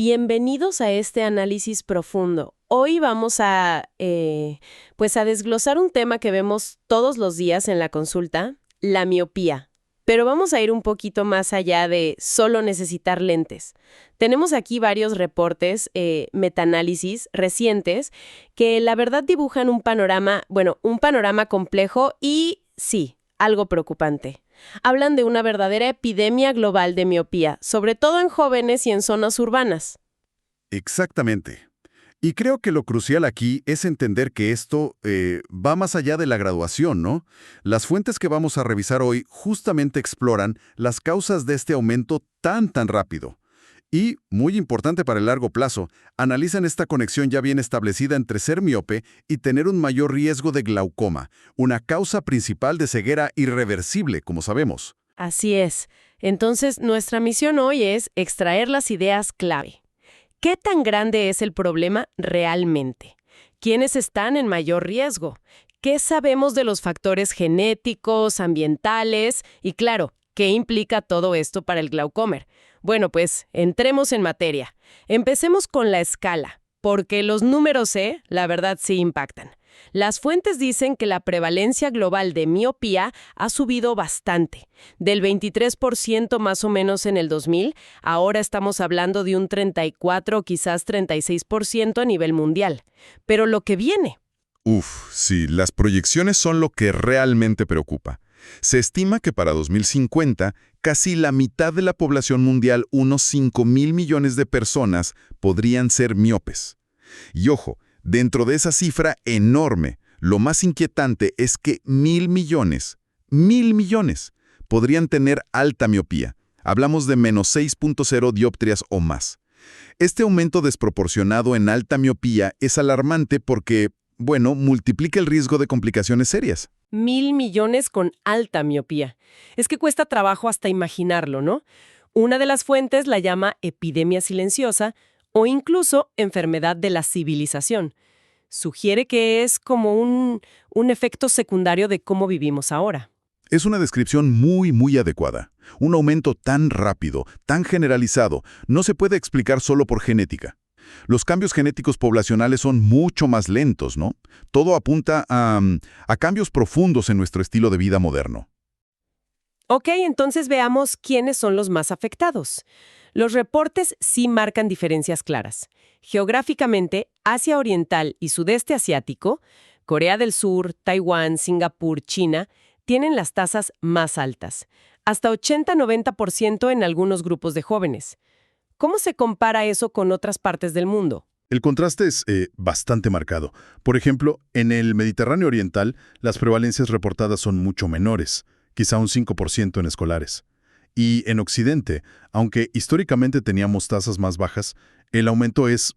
Bienvenidos a este análisis profundo. Hoy vamos a desglosar un tema que vemos todos los días en la consulta, la miopía. Pero vamos a ir un poquito más allá de solo necesitar lentes. Tenemos aquí varios reportes, metaanálisis recientes, que la verdad dibujan un panorama complejo y, sí, algo preocupante. Hablan de una verdadera epidemia global de miopía, sobre todo en jóvenes y en zonas urbanas. Exactamente. Y creo que lo crucial aquí es entender que esto va más allá de la graduación, ¿no? Las fuentes que vamos a revisar hoy justamente exploran las causas de este aumento tan rápido. Y, muy importante para el largo plazo, analizan esta conexión ya bien establecida entre ser miope y tener un mayor riesgo de glaucoma, una causa principal de ceguera irreversible, como sabemos. Así es. Entonces, nuestra misión hoy es extraer las ideas clave. ¿Qué tan grande es el problema realmente? ¿Quiénes están en mayor riesgo? ¿Qué sabemos de los factores genéticos, ambientales? Y claro, ¿qué implica todo esto para el glaucoma? Bueno, pues entremos en materia. Empecemos con la escala, porque los números la verdad sí impactan. Las fuentes dicen que la prevalencia global de miopía ha subido bastante. Del 23% más o menos en el 2000, ahora estamos hablando de un 34 o quizás 36% a nivel mundial. Pero lo que viene. Sí, las proyecciones son lo que realmente preocupa. Se estima que para 2050, casi la mitad de la población mundial, unos 5.000 millones de personas, podrían ser miopes. Y ojo, dentro de esa cifra enorme, lo más inquietante es que 1.000 millones, podrían tener alta miopía. Hablamos de menos 6.0 dioptrías o más. Este aumento desproporcionado en alta miopía es alarmante porque, multiplica el riesgo de complicaciones serias. 1.000 millones con alta miopía. Es que cuesta trabajo hasta imaginarlo, ¿no? Una de las fuentes la llama epidemia silenciosa o incluso enfermedad de la civilización. Sugiere que es como un efecto secundario de cómo vivimos ahora. Es una descripción muy adecuada. Un aumento tan rápido, tan generalizado, no se puede explicar solo por genética. Los cambios genéticos poblacionales son mucho más lentos, ¿no? Todo apunta a cambios profundos en nuestro estilo de vida moderno. Ok, entonces veamos quiénes son los más afectados. Los reportes sí marcan diferencias claras. Geográficamente, Asia Oriental y Sudeste Asiático, Corea del Sur, Taiwán, Singapur, China, tienen las tasas más altas, hasta 80-90% en algunos grupos de jóvenes. ¿Cómo se compara eso con otras partes del mundo? El contraste es bastante marcado. Por ejemplo, en el Mediterráneo Oriental, las prevalencias reportadas son mucho menores, quizá un 5% en escolares. Y en Occidente, aunque históricamente teníamos tasas más bajas, el aumento es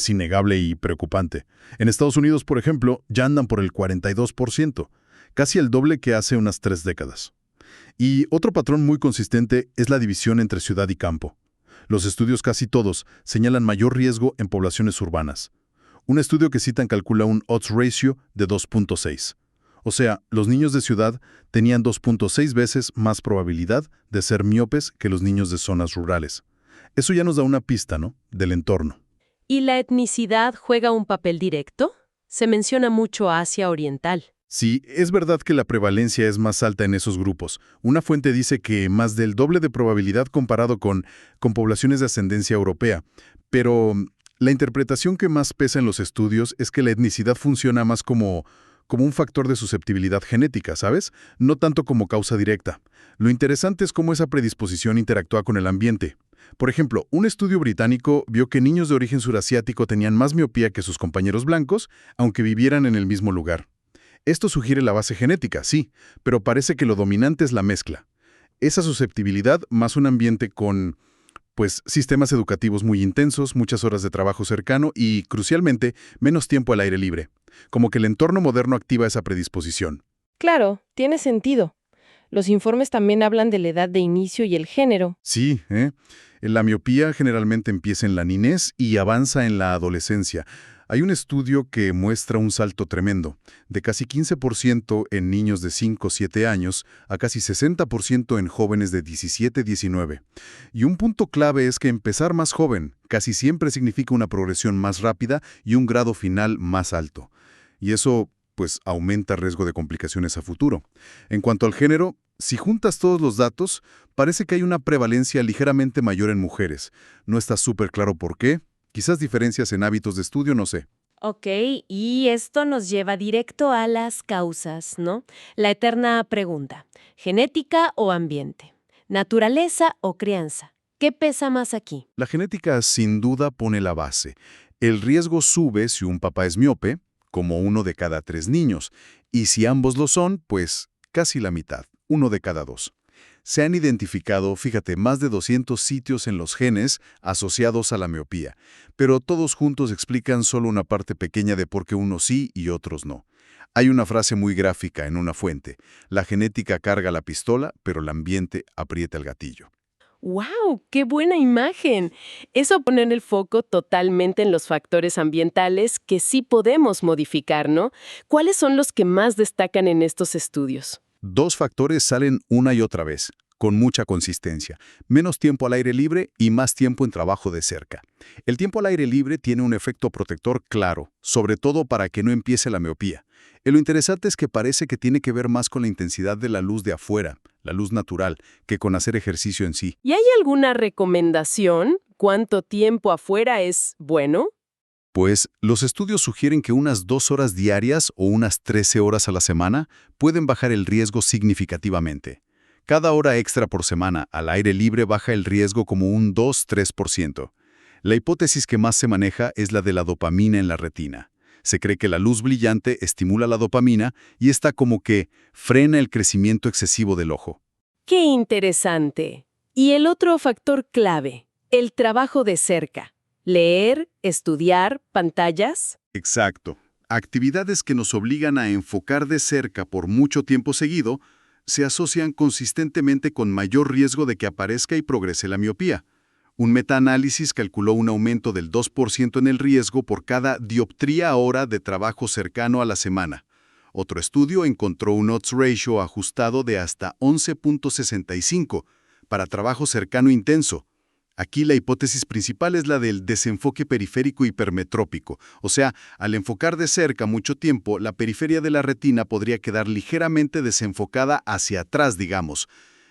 innegable y preocupante. En Estados Unidos, por ejemplo, ya andan por el 42%, casi el doble que hace unas 3 décadas. Y otro patrón muy consistente es la división entre ciudad y campo. Los estudios casi todos señalan mayor riesgo en poblaciones urbanas. Un estudio que citan calcula un odds ratio de 2.6. O sea, los niños de ciudad tenían 2.6 veces más probabilidad de ser miopes que los niños de zonas rurales. Eso ya nos da una pista, ¿no?, del entorno. ¿Y la etnicidad juega un papel directo? Se menciona mucho Asia Oriental. Sí, es verdad que la prevalencia es más alta en esos grupos. Una fuente dice que más del doble de probabilidad comparado con poblaciones de ascendencia europea. Pero la interpretación que más pesa en los estudios es que la etnicidad funciona más como un factor de susceptibilidad genética, ¿sabes? No tanto como causa directa. Lo interesante es cómo esa predisposición interactúa con el ambiente. Por ejemplo, un estudio británico vio que niños de origen surasiático tenían más miopía que sus compañeros blancos, aunque vivieran en el mismo lugar. Esto sugiere la base genética, sí, pero parece que lo dominante es la mezcla. Esa susceptibilidad más un ambiente con, sistemas educativos muy intensos, muchas horas de trabajo cercano y, crucialmente, menos tiempo al aire libre. Como que el entorno moderno activa esa predisposición. Claro, tiene sentido. Los informes también hablan de la edad de inicio y el género. Sí, La miopía generalmente empieza en la niñez y avanza en la adolescencia. Hay un estudio que muestra un salto tremendo, de casi 15% en niños de 5 o 7 años a casi 60% en jóvenes de 17, 19. Y un punto clave es que empezar más joven casi siempre significa una progresión más rápida y un grado final más alto. Y eso, pues, aumenta el riesgo de complicaciones a futuro. En cuanto al género, si juntas todos los datos, parece que hay una prevalencia ligeramente mayor en mujeres. No está súper claro por qué. Quizás diferencias en hábitos de estudio, no sé. Ok, y esto nos lleva directo a las causas, ¿no? La eterna pregunta, ¿genética o ambiente? ¿Naturaleza o crianza? ¿Qué pesa más aquí? La genética sin duda pone la base. El riesgo sube si un papá es miope, como 1 de cada 3 niños, y si ambos lo son, pues casi la mitad, 1 de cada 2. Se han identificado, fíjate, más de 200 sitios en los genes asociados a la miopía, pero todos juntos explican solo una parte pequeña de por qué unos sí y otros no. Hay una frase muy gráfica en una fuente: la genética carga la pistola, pero el ambiente aprieta el gatillo. ¡Wow! ¡Qué buena imagen! Eso pone el foco totalmente en los factores ambientales que sí podemos modificar, ¿no? ¿Cuáles son los que más destacan en estos estudios? 2 factores salen una y otra vez, con mucha consistencia: menos tiempo al aire libre y más tiempo en trabajo de cerca. El tiempo al aire libre tiene un efecto protector claro, sobre todo para que no empiece la miopía. Y lo interesante es que parece que tiene que ver más con la intensidad de la luz de afuera, la luz natural, que con hacer ejercicio en sí. ¿Y hay alguna recomendación? ¿Cuánto tiempo afuera es bueno? Pues los estudios sugieren que unas 2 horas diarias o unas 13 horas a la semana pueden bajar el riesgo significativamente. Cada hora extra por semana al aire libre baja el riesgo como un 2-3%. La hipótesis que más se maneja es la de la dopamina en la retina. Se cree que la luz brillante estimula la dopamina y esta como que frena el crecimiento excesivo del ojo. ¡Qué interesante! Y el otro factor clave, el trabajo de cerca. Leer, estudiar, pantallas. Exacto. Actividades que nos obligan a enfocar de cerca por mucho tiempo seguido se asocian consistentemente con mayor riesgo de que aparezca y progrese la miopía. Un metaanálisis calculó un aumento del 2% en el riesgo por cada dioptría hora de trabajo cercano a la semana. Otro estudio encontró un odds ratio ajustado de hasta 11.65 para trabajo cercano intenso. Aquí la hipótesis principal es la del desenfoque periférico hipermetrópico, o sea, al enfocar de cerca mucho tiempo, la periferia de la retina podría quedar ligeramente desenfocada hacia atrás, digamos.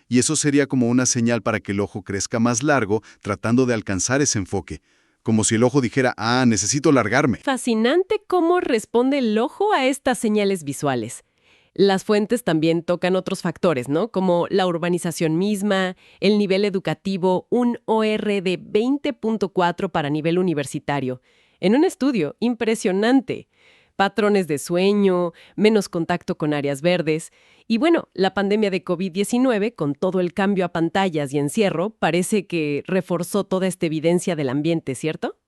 Y eso sería como una señal para que el ojo crezca más largo, tratando de alcanzar ese enfoque. Como si el ojo dijera: ah, necesito largarme. Fascinante cómo responde el ojo a estas señales visuales. Las fuentes también tocan otros factores, ¿no? Como la urbanización misma, el nivel educativo, un OR de 20.4 para nivel universitario. En un estudio impresionante. Patrones de sueño, menos contacto con áreas verdes. Y bueno, la pandemia de COVID-19, con todo el cambio a pantallas y encierro, parece que reforzó toda esta evidencia del ambiente, ¿cierto?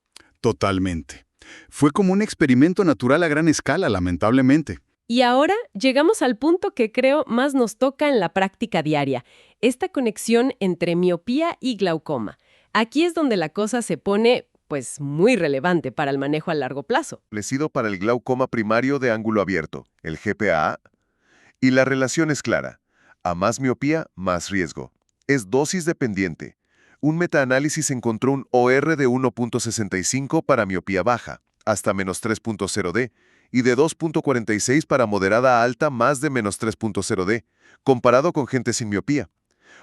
Totalmente. Fue como un experimento natural a gran escala, lamentablemente. Y ahora llegamos al punto que creo más nos toca en la práctica diaria, esta conexión entre miopía y glaucoma. Aquí es donde la cosa se pone, pues, muy relevante para el manejo a largo plazo. Establecido para el glaucoma primario de ángulo abierto, el GPA, y la relación es clara. A más miopía, más riesgo. Es dosis dependiente. Un metaanálisis encontró un OR de 1.65 para miopía baja, hasta menos 3.0D, y de 2.46 para moderada a alta, más de menos 3.0D, comparado con gente sin miopía.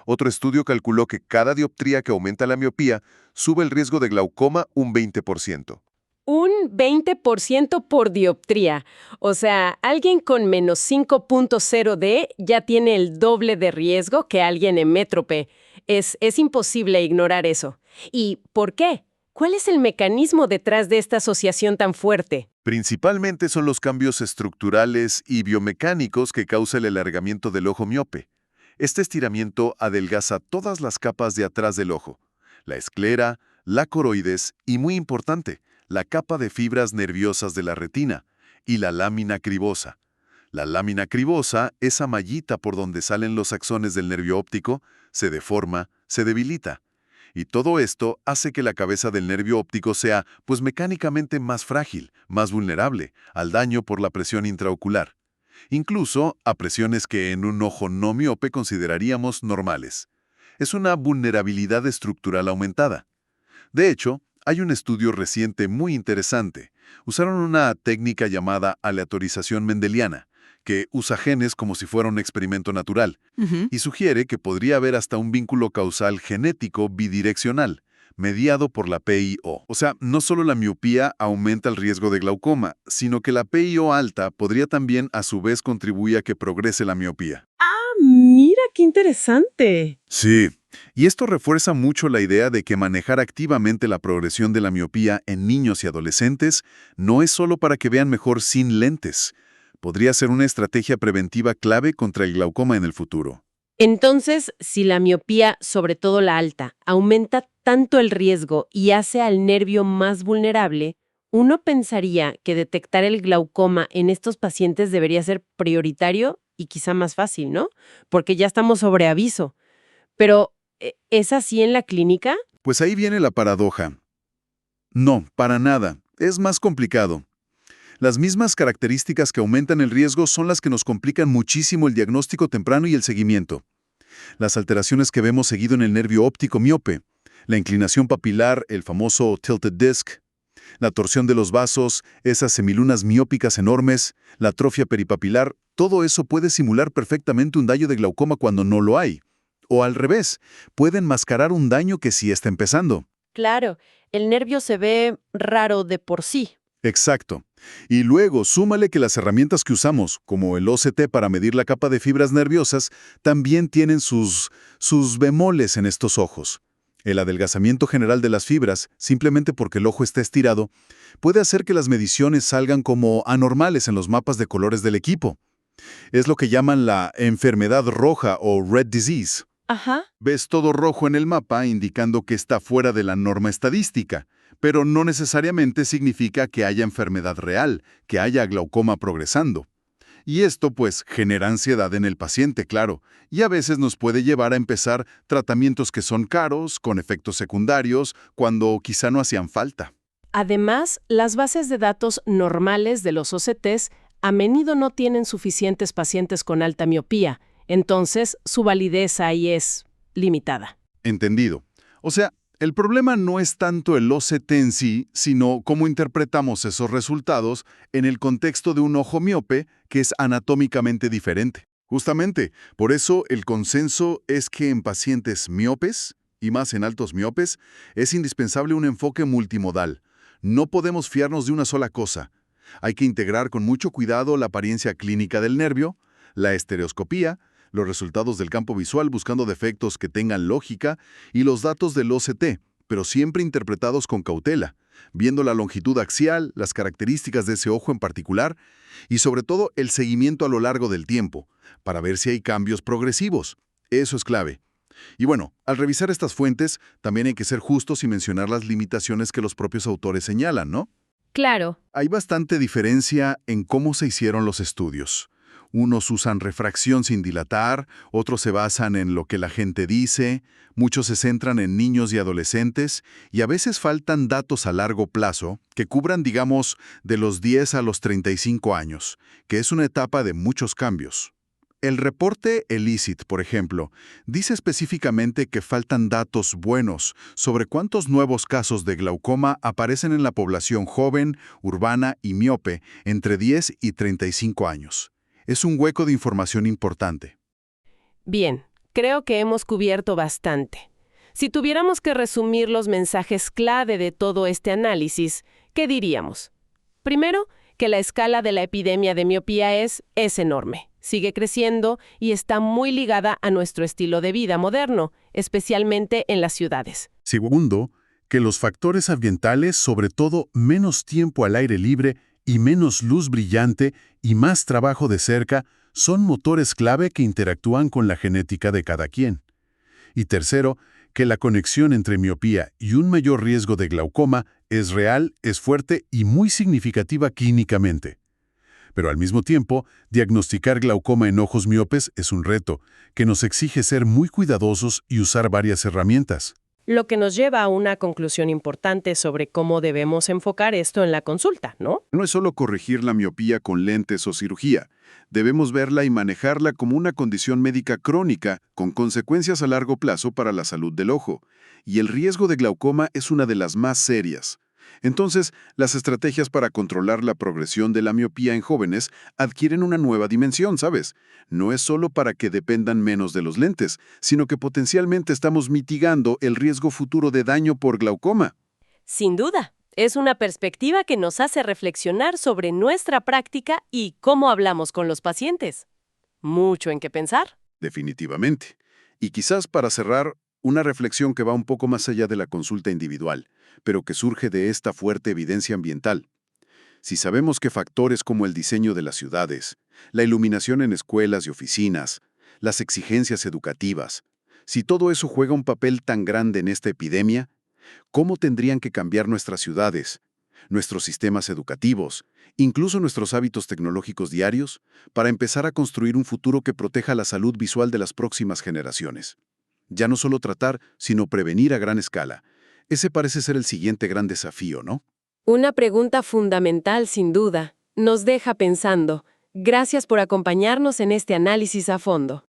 Otro estudio calculó que cada dioptría que aumenta la miopía sube el riesgo de glaucoma un 20%. Un 20% por dioptría. O sea, alguien con menos 5.0D ya tiene el doble de riesgo que alguien en métrope. Es imposible ignorar eso. ¿Y por qué? ¿Cuál es el mecanismo detrás de esta asociación tan fuerte? Principalmente son los cambios estructurales y biomecánicos que causa el alargamiento del ojo miope. Este estiramiento adelgaza todas las capas de atrás del ojo, la esclera, la coroides y, muy importante, la capa de fibras nerviosas de la retina y la lámina cribosa. La lámina cribosa, esa mallita por donde salen los axones del nervio óptico, se deforma, se debilita. Y todo esto hace que la cabeza del nervio óptico sea, pues mecánicamente más frágil, más vulnerable al daño por la presión intraocular, incluso a presiones que en un ojo no miope consideraríamos normales. Es una vulnerabilidad estructural aumentada. De hecho, hay un estudio reciente muy interesante. Usaron una técnica llamada aleatorización mendeliana, que usa genes como si fuera un experimento natural, y sugiere que podría haber hasta un vínculo causal genético bidireccional, mediado por la PIO. O sea, no solo la miopía aumenta el riesgo de glaucoma, sino que la PIO alta podría también a su vez contribuir a que progrese la miopía. Mira, qué interesante. Sí, y esto refuerza mucho la idea de que manejar activamente la progresión de la miopía en niños y adolescentes no es solo para que vean mejor sin lentes. Podría ser una estrategia preventiva clave contra el glaucoma en el futuro. Entonces, si la miopía, sobre todo la alta, aumenta tanto el riesgo y hace al nervio más vulnerable, uno pensaría que detectar el glaucoma en estos pacientes debería ser prioritario y quizá más fácil, ¿no? Porque ya estamos sobre aviso. Pero, ¿es así en la clínica? Pues ahí viene la paradoja. No, para nada. Es más complicado. Las mismas características que aumentan el riesgo son las que nos complican muchísimo el diagnóstico temprano y el seguimiento. Las alteraciones que vemos seguido en el nervio óptico miope, la inclinación papilar, el famoso tilted disc, la torsión de los vasos, esas semilunas miópicas enormes, la atrofia peripapilar, todo eso puede simular perfectamente un daño de glaucoma cuando no lo hay. O al revés, puede enmascarar un daño que sí está empezando. Claro, el nervio se ve raro de por sí. Exacto. Y luego, súmale que las herramientas que usamos, como el OCT para medir la capa de fibras nerviosas, también tienen sus bemoles en estos ojos. El adelgazamiento general de las fibras, simplemente porque el ojo está estirado, puede hacer que las mediciones salgan como anormales en los mapas de colores del equipo. Es lo que llaman la enfermedad roja o red disease. Ajá. Ves todo rojo en el mapa indicando que está fuera de la norma estadística, pero no necesariamente significa que haya enfermedad real, que haya glaucoma progresando. Y esto, pues, genera ansiedad en el paciente, claro, y a veces nos puede llevar a empezar tratamientos que son caros, con efectos secundarios, cuando quizá no hacían falta. Además, las bases de datos normales de los OCTs a menudo no tienen suficientes pacientes con alta miopía, entonces su validez ahí es limitada. Entendido. O sea, el problema no es tanto el OCT en sí, sino cómo interpretamos esos resultados en el contexto de un ojo miope que es anatómicamente diferente. Justamente, por eso el consenso es que en pacientes miopes, y más en altos miopes, es indispensable un enfoque multimodal. No podemos fiarnos de una sola cosa. Hay que integrar con mucho cuidado la apariencia clínica del nervio, la estereoscopía, los resultados del campo visual buscando defectos que tengan lógica y los datos del OCT, pero siempre interpretados con cautela, viendo la longitud axial, las características de ese ojo en particular y sobre todo el seguimiento a lo largo del tiempo, para ver si hay cambios progresivos. Eso es clave. Y bueno, al revisar estas fuentes, también hay que ser justos y mencionar las limitaciones que los propios autores señalan, ¿no? Claro. Hay bastante diferencia en cómo se hicieron los estudios. Unos usan refracción sin dilatar, otros se basan en lo que la gente dice, muchos se centran en niños y adolescentes, y a veces faltan datos a largo plazo que cubran, digamos, de los 10 a los 35 años, que es una etapa de muchos cambios. El reporte ELICIT, por ejemplo, dice específicamente que faltan datos buenos sobre cuántos nuevos casos de glaucoma aparecen en la población joven, urbana y miope entre 10 y 35 años. Es un hueco de información importante. Bien, creo que hemos cubierto bastante. Si tuviéramos que resumir los mensajes clave de todo este análisis, ¿qué diríamos? Primero, que la escala de la epidemia de miopía es enorme, sigue creciendo y está muy ligada a nuestro estilo de vida moderno, especialmente en las ciudades. Segundo, que los factores ambientales, sobre todo menos tiempo al aire libre y menos luz brillante y más trabajo de cerca, son motores clave que interactúan con la genética de cada quien. Y tercero, que la conexión entre miopía y un mayor riesgo de glaucoma es real, es fuerte y muy significativa clínicamente. Pero al mismo tiempo, diagnosticar glaucoma en ojos miopes es un reto que nos exige ser muy cuidadosos y usar varias herramientas. Lo que nos lleva a una conclusión importante sobre cómo debemos enfocar esto en la consulta, ¿no? No es solo corregir la miopía con lentes o cirugía. Debemos verla y manejarla como una condición médica crónica con consecuencias a largo plazo para la salud del ojo. Y el riesgo de glaucoma es una de las más serias. Entonces, las estrategias para controlar la progresión de la miopía en jóvenes adquieren una nueva dimensión, ¿sabes? No es solo para que dependan menos de los lentes, sino que potencialmente estamos mitigando el riesgo futuro de daño por glaucoma. Sin duda, es una perspectiva que nos hace reflexionar sobre nuestra práctica y cómo hablamos con los pacientes. Mucho en qué pensar. Definitivamente. Y quizás para cerrar, una reflexión que va un poco más allá de la consulta individual, pero que surge de esta fuerte evidencia ambiental. Si sabemos que factores como el diseño de las ciudades, la iluminación en escuelas y oficinas, las exigencias educativas, si todo eso juega un papel tan grande en esta epidemia, ¿cómo tendrían que cambiar nuestras ciudades, nuestros sistemas educativos, incluso nuestros hábitos tecnológicos diarios, para empezar a construir un futuro que proteja la salud visual de las próximas generaciones? Ya no solo tratar, sino prevenir a gran escala. Ese parece ser el siguiente gran desafío, ¿no? Una pregunta fundamental, sin duda. Nos deja pensando. Gracias por acompañarnos en este análisis a fondo.